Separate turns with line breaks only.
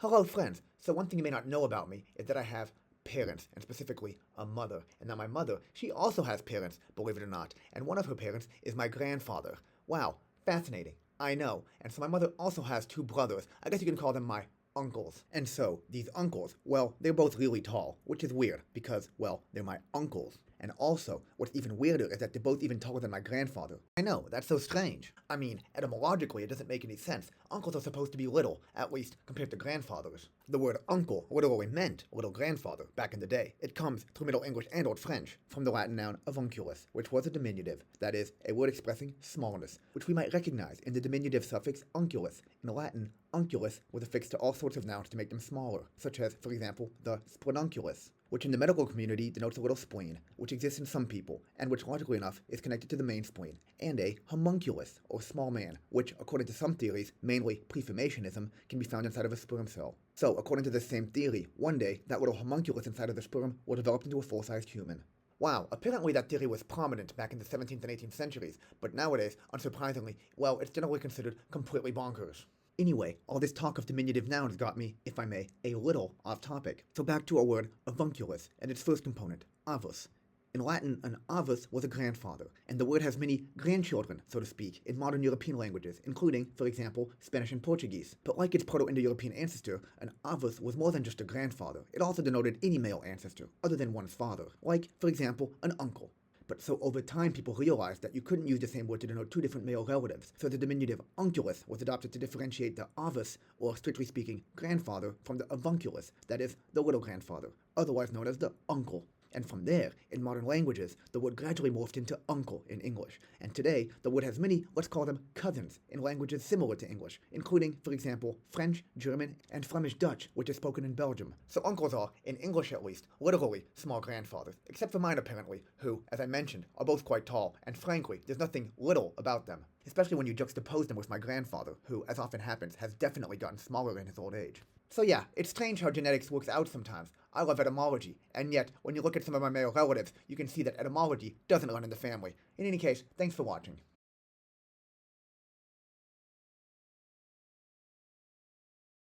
Hello, friends. So one thing you may not know about me is that I have parents, and specifically a mother. And now my mother, she also has parents, believe it or not. And one of her parents is my grandfather. Wow, fascinating. I know. And so my mother also has two brothers. I guess you can call them my uncles. And so these uncles, well, they're both really tall, which is weird because, well, they're my uncles. And also, what's even weirder is that they're both even taller than my grandfather. I know, that's so strange. I mean, etymologically, it doesn't make any sense. Uncles are supposed to be little, at least compared to grandfathers. The word uncle literally meant little grandfather back in the day. It comes through Middle English and Old French from the Latin noun avunculus, which was a diminutive, that is, a word expressing smallness, which we might recognize in the diminutive suffix unculus. In Latin, unculus was affixed to all sorts of nouns to make them smaller, such as, for example, the splenunculus, which in the medical community denotes a little spleen, which exists in some people, and which logically enough is connected to the main spleen, and a homunculus, or small man, which, according to some theories, mainly preformationism, can be found inside of a sperm cell. So, according to this same theory, one day, that little homunculus inside of the sperm will develop into a full-sized human. Wow, apparently that theory was prominent back in the 17th and 18th centuries, but nowadays, unsurprisingly, well, it's generally considered completely bonkers. Anyway, all this talk of diminutive nouns got me, if I may, a little off topic. So back to our word avunculus and its first component, avus. In Latin, an avus was a grandfather, and the word has many grandchildren, so to speak, in modern European languages, including, for example, Spanish and Portuguese. But like its Proto-Indo-European ancestor, an avus was more than just a grandfather. It also denoted any male ancestor, other than one's father, like, for example, an uncle. But so over time, people realized that you couldn't use the same word to denote two different male relatives, so the diminutive unculus was adopted to differentiate the avus, or strictly speaking, grandfather, from the avunculus, that is, the little grandfather, otherwise known as the uncle. And from there, in modern languages, the word gradually morphed into uncle in English, and today, the word has many, let's call them cousins, in languages similar to English, including, for example, French, German, and Flemish Dutch, which is spoken in Belgium. So uncles are, in English at least, literally small grandfathers, except for mine apparently, who, as I mentioned, are both quite tall, and frankly, there's nothing little about them, especially when you juxtapose them with my grandfather, who, as often happens, has definitely gotten smaller in his old age. So yeah, it's strange how genetics works out sometimes. I love etymology, and yet, when you look at some of my male relatives, you can see that etymology doesn't run in the family. In any case, thanks for watching.